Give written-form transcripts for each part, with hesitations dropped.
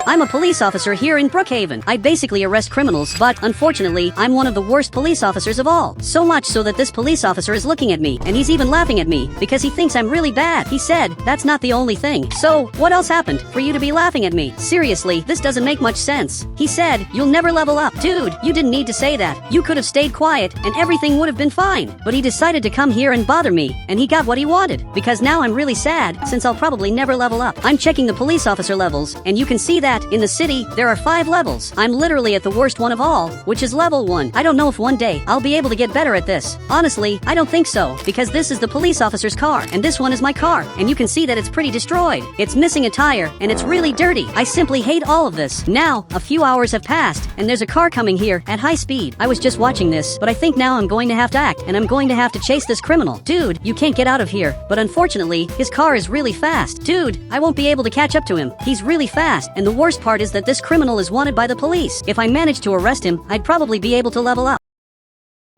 I'm a police officer here in Brookhaven. I basically arrest criminals, but unfortunately, I'm one of the worst police officers of all. So much so that this police officer is looking at me, and he's even laughing at me, because he thinks I'm really bad. He said, that's not the only thing. So, what else happened for you to be laughing at me? Seriously, this doesn't make much sense. He said, you'll never level up. Dude, you didn't need to say that. You could have stayed quiet, and everything would have been fine. But he decided to come here and bother me, and he got what he wanted. Because now I'm really sad, since I'll probably never level up. I'm checking the police officer levels, and you can see that, in the city, there are 5 levels. I'm literally at the worst one of all, which is level 1. I don't know if one day, I'll be able to get better at this. Honestly, I don't think so, because this is the police officer's car, and this one is my car, and you can see that it's pretty destroyed. It's missing a tire, and it's really dirty. I simply hate all of this. Now, a few hours have passed, and there's a car coming here, at high speed. I was just watching this, but I think now I'm going to have to act, and I'm going to have to chase this criminal. Dude, you can't get out of here, but unfortunately, his car is really fast. Dude, I won't be able to catch up to him. He's really fast, and the worst part is that this criminal is wanted by the police. If I manage to arrest him, I'd probably be able to level up.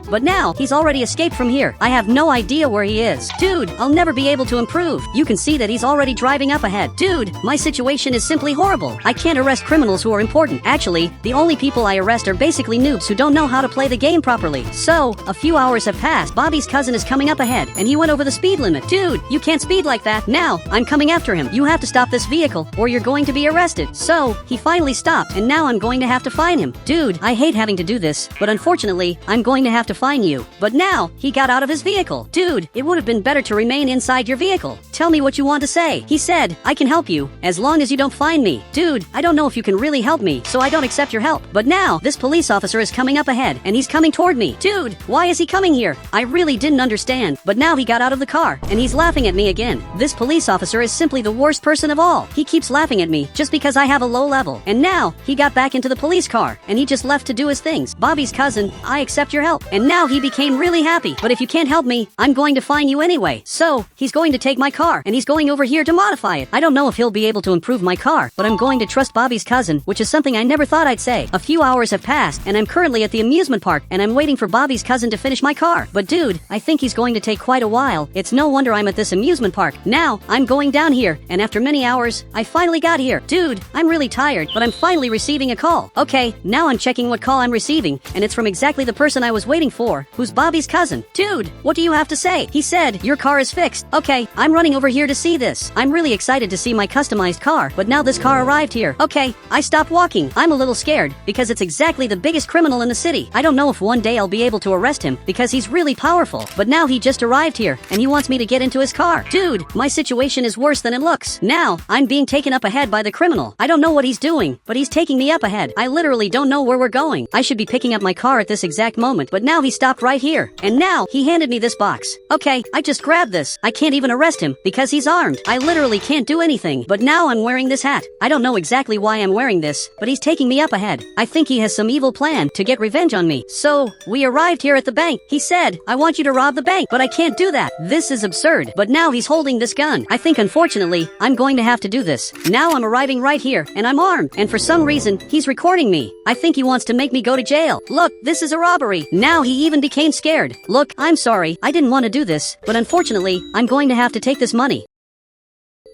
But now, he's already escaped from here. I have no idea where he is. Dude, I'll never be able to improve. You can see that he's already driving up ahead. Dude, my situation is simply horrible. I can't arrest criminals who are important. Actually, the only people I arrest are basically noobs who don't know how to play the game properly. So, a few hours have passed. Bobby's cousin is coming up ahead, and he went over the speed limit. Dude, you can't speed like that. Now, I'm coming after him. You have to stop this vehicle, or you're going to be arrested. So, he finally stopped, and now I'm going to have to fine him. Dude, I hate having to do this, but unfortunately, I'm going to have to fine you. But now, he got out of his vehicle. Dude, it would have been better to remain inside your vehicle. Tell me what you want to say. He said, I can help you, as long as you don't fine me. Dude, I don't know if you can really help me, so I don't accept your help. But now, this police officer is coming up ahead, and he's coming toward me. Dude, why is he coming here? I really didn't understand, but now he got out of the car, and he's laughing at me again. This police officer is simply the worst person of all. He keeps laughing at me, just because I have a low level. And now, he got back into the police car, and he just left to do his things. Bobby's cousin, I accept your help. And now he became really happy. But if you can't help me, I'm going to fine you anyway. So, he's going to take my car, and he's going over here to modify it. I don't know if he'll be able to improve my car, but I'm going to trust Bobby's cousin, which is something I never thought I'd say. A few hours have passed, and I'm currently at the amusement park, and I'm waiting for Bobby's cousin to finish my car. But dude, I think he's going to take quite a while. It's no wonder I'm at this amusement park. Now, I'm going down here, and after many hours, I finally got here. Dude, I'm really tired, but I'm finally receiving a call. Okay, now I'm checking what call I'm receiving, and it's from exactly the person I was waiting for, who's Bobby's cousin. Dude, what do you have to say? He said, your car is fixed. Okay, I'm running over here to see this. I'm really excited to see my customized car, but now this car arrived here. Okay, I stopped walking. I'm a little scared, because it's exactly the biggest criminal in the city. I don't know if one day I'll be able to arrest him, because he's really powerful. But now he just arrived here, and he wants me to get into his car. Dude, my situation is worse than it looks. Now, I'm being taken up ahead by the criminal. I don't know what he's doing, but he's taking me up ahead. I literally don't know where we're going. I should be picking up my car at this exact moment, but now he stopped right here. And now, he handed me this box. Okay, I just grabbed this. I can't even arrest him, because he's armed. I literally can't do anything. But now I'm wearing this hat. I don't know exactly why I'm wearing this, but he's taking me up ahead. I think he has some evil plan to get revenge on me. So, we arrived here at the bank. He said, I want you to rob the bank, but I can't do that. This is absurd. But now he's holding this gun. I think unfortunately, I'm going to have to do this. Now I'm arriving right here, and I'm armed. And for some reason, he's recording me. I think he wants to make me go to jail. Look, this is a robbery. Now he even became scared. Look, I'm sorry, I didn't want to do this, but unfortunately, I'm going to have to take this money.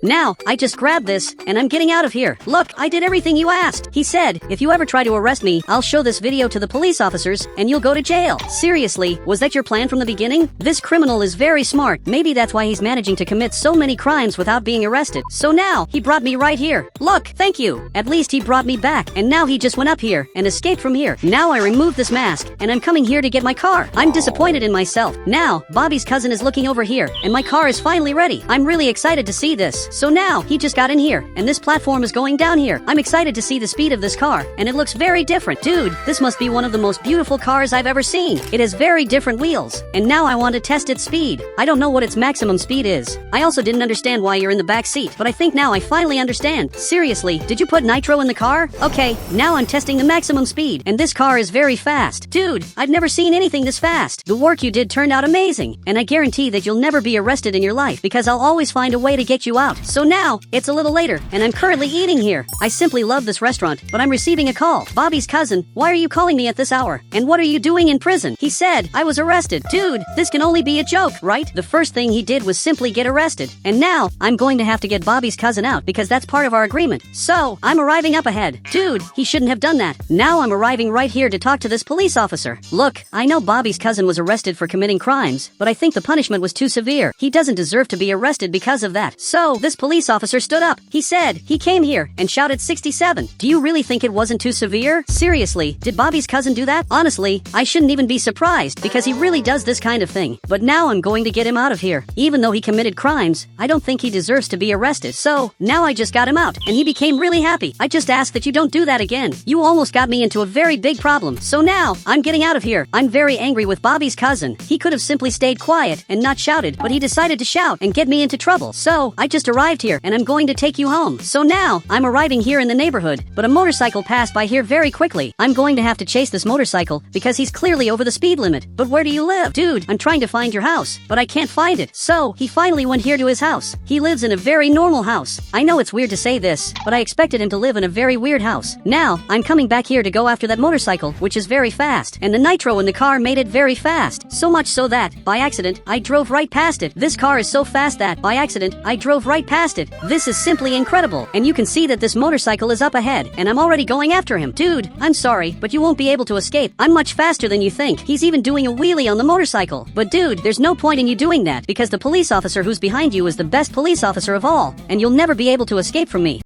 Now, I just grabbed this, and I'm getting out of here. Look, I did everything you asked. He said, if you ever try to arrest me, I'll show this video to the police officers, and you'll go to jail. Seriously, was that your plan from the beginning? This criminal is very smart. Maybe that's why he's managing to commit so many crimes without being arrested. So now, he brought me right here. Look, thank you. At least he brought me back, and now he just went up here, and escaped from here. Now I removed this mask, and I'm coming here to get my car. I'm disappointed in myself. Now, Bobby's cousin is looking over here, and my car is finally ready. I'm really excited to see this. So now, he just got in here, and this platform is going down here. I'm excited to see the speed of this car, and it looks very different. Dude, this must be one of the most beautiful cars I've ever seen. It has very different wheels, and now I want to test its speed. I don't know what its maximum speed is. I also didn't understand why you're in the back seat, but I think now I finally understand. Seriously, did you put nitro in the car? Okay, now I'm testing the maximum speed, and this car is very fast. Dude, I've never seen anything this fast. The work you did turned out amazing, and I guarantee that you'll never be arrested in your life, because I'll always find a way to get you out. So now, it's a little later, and I'm currently eating here. I simply love this restaurant, but I'm receiving a call. Bobby's cousin, why are you calling me at this hour? And what are you doing in prison? He said, I was arrested. Dude, this can only be a joke, right? The first thing he did was simply get arrested. And now, I'm going to have to get Bobby's cousin out because that's part of our agreement. So, I'm arriving up ahead. Dude, he shouldn't have done that. Now I'm arriving right here to talk to this police officer. Look, I know Bobby's cousin was arrested for committing crimes, but I think the punishment was too severe. He doesn't deserve to be arrested because of that. So, this police officer stood up. He said, he came here and shouted 67. Do you really think it wasn't too severe? Seriously, did Bobby's cousin do that? Honestly, I shouldn't even be surprised because he really does this kind of thing. But now I'm going to get him out of here. Even though he committed crimes, I don't think he deserves to be arrested. So, now I just got him out, and he became really happy. I just ask that you don't do that again. You almost got me into a very big problem. So now, I'm getting out of here. I'm very angry with Bobby's cousin. He could have simply stayed quiet and not shouted, but he decided to shout and get me into trouble. So, I just arrived here, and I'm going to take you home. So now, I'm arriving here in the neighborhood, but a motorcycle passed by here very quickly. I'm going to have to chase this motorcycle because he's clearly over the speed limit. But where do you live? Dude, I'm trying to find your house, but I can't find it. So, he finally went here to his house. He lives in a very normal house. I know it's weird to say this, but I expected him to live in a very weird house. Now, I'm coming back here to go after that motorcycle, which is very fast, and the nitro in the car made it very fast. So much so that, by accident, I drove right past it. This car is so fast that, by accident, I drove right past it. This is simply incredible, and you can see that this motorcycle is up ahead, and I'm already going after him. Dude, I'm sorry, but you won't be able to escape. I'm much faster than you think. He's even doing a wheelie on the motorcycle. But dude, there's no point in you doing that, because the police officer who's behind you is the best police officer of all, and you'll never be able to escape from me.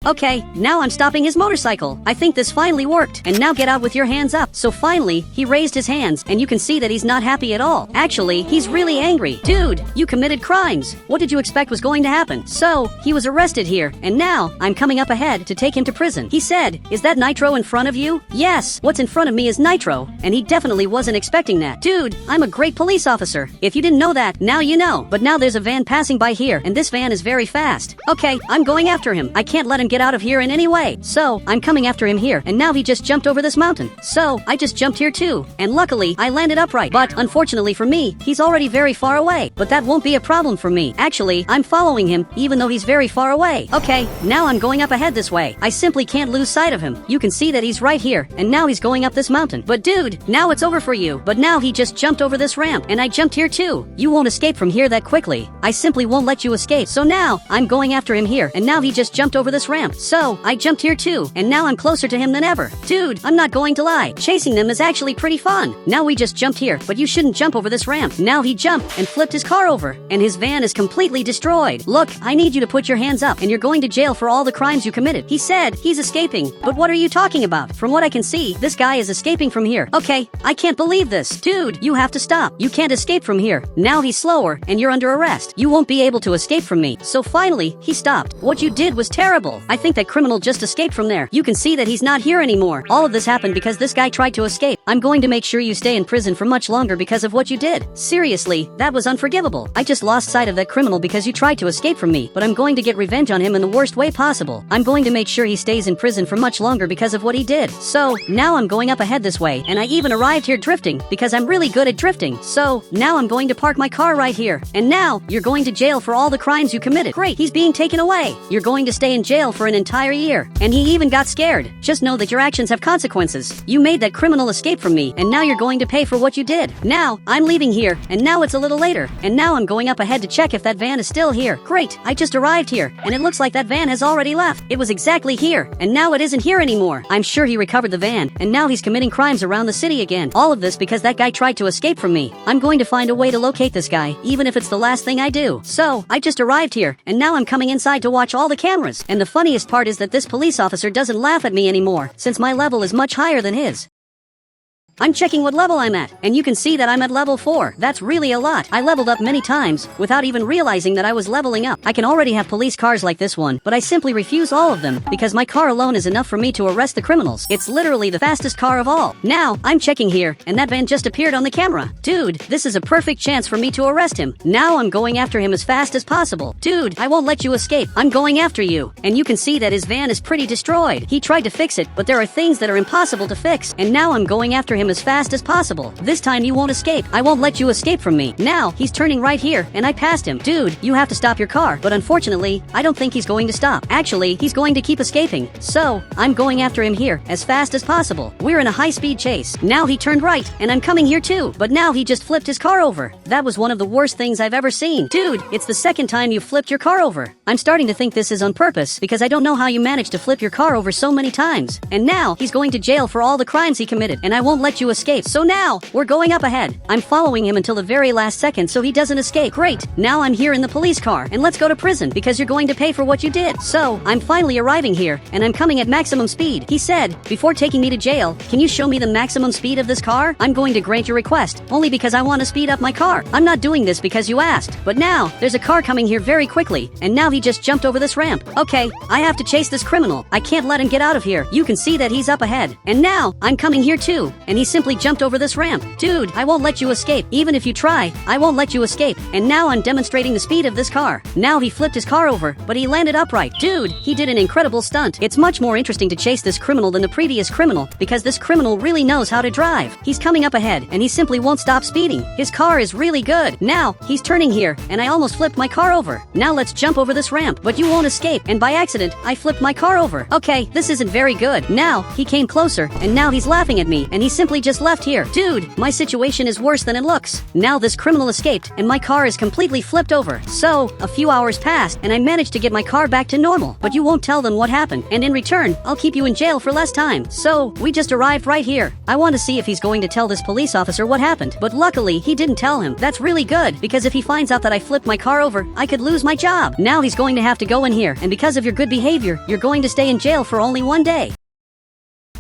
Okay, now I'm stopping his motorcycle. I think this finally worked. And now get out with your hands up. So finally, he raised his hands, and you can see that he's not happy at all. Actually, he's really angry. Dude, you committed crimes. What did you expect was going to happen? So, he was arrested here, and now, I'm coming up ahead to take him to prison. He said, is that Nitro in front of you? Yes, what's in front of me is Nitro, and he definitely wasn't expecting that. Dude, I'm a great police officer. If you didn't know that, now you know. But now there's a van passing by here, and this van is very fast. Okay, I'm going after him. I can't let him get out of here in any way. So, I'm coming after him here, and now he just jumped over this mountain. So, I just jumped here too, and luckily, I landed upright. But, unfortunately for me, he's already very far away. But that won't be a problem for me. Actually, I'm following him, even though he's very far away. Okay, now I'm going up ahead this way. I simply can't lose sight of him. You can see that he's right here, and now he's going up this mountain. But dude, now it's over for you. But now he just jumped over this ramp, and I jumped here too. You won't escape from here that quickly. I simply won't let you escape. So now, I'm going after him here, and now he just jumped over this ramp. So, I jumped here too, and now I'm closer to him than ever. Dude, I'm not going to lie. Chasing them is actually pretty fun. Now we just jumped here, but you shouldn't jump over this ramp. Now he jumped and flipped his car over, and his van is completely destroyed. Look, I need you to put your hands up, and you're going to jail for all the crimes you committed. He said he's escaping, but what are you talking about? From what I can see, this guy is escaping from here. Okay, I can't believe this. Dude, you have to stop. You can't escape from here. Now he's slower, and you're under arrest. You won't be able to escape from me. So finally, he stopped. What you did was terrible. I think that criminal just escaped from there. You can see that he's not here anymore. All of this happened because this guy tried to escape. I'm going to make sure you stay in prison for much longer because of what you did. Seriously, that was unforgivable. I just lost sight of that criminal because you tried to escape from me, but I'm going to get revenge on him in the worst way possible. I'm going to make sure he stays in prison for much longer because of what he did. So, now I'm going up ahead this way, and I even arrived here drifting because I'm really good at drifting. So, now I'm going to park my car right here. And now, you're going to jail for all the crimes you committed. Great, he's being taken away. You're going to stay in jail for an entire year. And he even got scared. Just know that your actions have consequences. You made that criminal escape from me, and now you're going to pay for what you did. Now, I'm leaving here, and now it's a little later. And now I'm going up ahead to check if that van is still here. Great, I just arrived here, and it looks like that van has already left. It was exactly here, and now it isn't here anymore. I'm sure he recovered the van, and now he's committing crimes around the city again. All of this because that guy tried to escape from me. I'm going to find a way to locate this guy, even if it's the last thing I do. So, I just arrived here, and now I'm coming inside to watch all the cameras. And the funniest part is that this police officer doesn't laugh at me anymore, since my level is much higher than his. I'm checking what level I'm at, and you can see that I'm at level 4. That's really a lot. I leveled up many times, without even realizing that I was leveling up. I can already have police cars like this one, but I simply refuse all of them, because my car alone is enough for me to arrest the criminals. It's literally the fastest car of all. Now, I'm checking here, and that van just appeared on the camera. Dude, this is a perfect chance for me to arrest him. Now I'm going after him as fast as possible. Dude, I won't let you escape. I'm going after you. And you can see that his van is pretty destroyed. He tried to fix it, but there are things that are impossible to fix. And now I'm going after him him as fast as possible. This time you won't escape. I won't let you escape from me. Now, he's turning right here, and I passed him. Dude, you have to stop your car. But unfortunately, I don't think he's going to stop. Actually, he's going to keep escaping. So, I'm going after him here as fast as possible. We're in a high-speed chase. Now he turned right, and I'm coming here too. But now he just flipped his car over. That was one of the worst things I've ever seen. Dude, it's the second time you flipped your car over. I'm starting to think this is on purpose because I don't know how you managed to flip your car over so many times. And now, he's going to jail for all the crimes he committed, and I won't let you escape. So now, we're going up ahead. I'm following him until the very last second so he doesn't escape. Great. Now I'm here in the police car, and let's go to prison because you're going to pay for what you did. So, I'm finally arriving here, and I'm coming at maximum speed. He said, before taking me to jail, can you show me the maximum speed of this car? I'm going to grant your request, only because I want to speed up my car. I'm not doing this because you asked. But now, there's a car coming here very quickly, and now he just jumped over this ramp. Okay, I have to chase this criminal. I can't let him get out of here. You can see that he's up ahead. And now, I'm coming here too, and he simply jumped over this ramp. Dude, I won't let you escape. Even if you try, I won't let you escape. And now I'm demonstrating the speed of this car. Now he flipped his car over, but he landed upright. Dude, he did an incredible stunt. It's much more interesting to chase this criminal than the previous criminal, because this criminal really knows how to drive. He's coming up ahead, and he simply won't stop speeding. His car is really good. Now, he's turning here, and I almost flipped my car over. Now let's jump over this ramp, but you won't escape, and by accident, I flipped my car over. Okay, this isn't very good. Now, he came closer, and now he's laughing at me, and he simply just left here. Dude, my situation is worse than it looks. Now this criminal escaped, and my car is completely flipped over. So, a few hours passed, and I managed to get my car back to normal. But you won't tell them what happened, and in return, I'll keep you in jail for less time. So, we just arrived right here. I want to see if he's going to tell this police officer what happened. But luckily, he didn't tell him. That's really good, because if he finds out that I flipped my car over, I could lose my job. Now he's going to have to go in here, and because of your good behavior, you're going to stay in jail for only 1 day.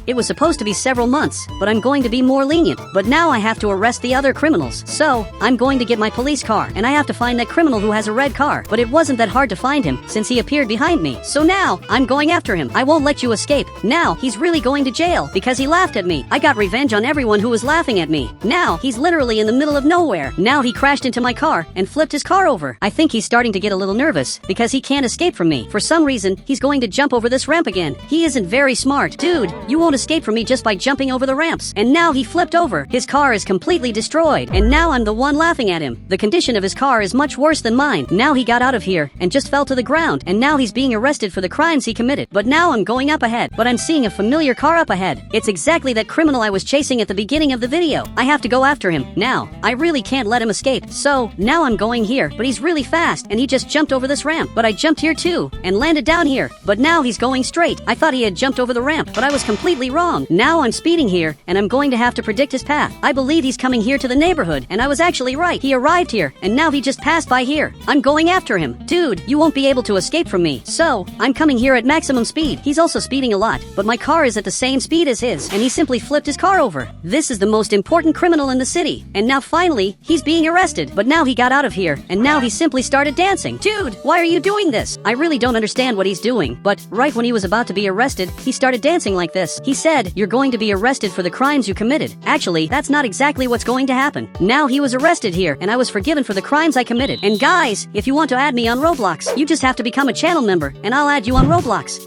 It was supposed to be several months, but I'm going to be more lenient. But now I have to arrest the other criminals. So, I'm going to get my police car, and I have to find that criminal who has a red car. But it wasn't that hard to find him, since he appeared behind me. So now, I'm going after him. I won't let you escape. Now, he's really going to jail, because he laughed at me. I got revenge on everyone who was laughing at me. Now, he's literally in the middle of nowhere. Now he crashed into my car, and flipped his car over. I think he's starting to get a little nervous, because he can't escape from me. For some reason, he's going to jump over this ramp again. He isn't very smart. Dude, you won't escape from me just by jumping over the ramps. And now he flipped over. His car is completely destroyed. And now I'm the one laughing at him. The condition of his car is much worse than mine. Now he got out of here and just fell to the ground. And now he's being arrested for the crimes he committed. But now I'm going up ahead. But I'm seeing a familiar car up ahead. It's exactly that criminal I was chasing at the beginning of the video. I have to go after him. Now, I really can't let him escape. So, now I'm going here. But he's really fast. And he just jumped over this ramp. But I jumped here too. And landed down here. But now he's going straight. I thought he had jumped over the ramp. But I was completely wrong. Now I'm speeding here, and I'm going to have to predict his path. I believe he's coming here to the neighborhood, and I was actually right. He arrived here, and now he just passed by here. I'm going after him. Dude, you won't be able to escape from me. So, I'm coming here at maximum speed. He's also speeding a lot, but my car is at the same speed as his, and he simply flipped his car over. This is the most important criminal in the city, and now finally, he's being arrested. But now he got out of here, and now he simply started dancing. Dude, why are you doing this? I really don't understand what he's doing, but right when he was about to be arrested, he started dancing like this. He said, "You're going to be arrested for the crimes you committed." Actually, that's not exactly what's going to happen. Now he was arrested here, and I was forgiven for the crimes I committed. And guys, if you want to add me on Roblox, you just have to become a channel member, and I'll add you on Roblox.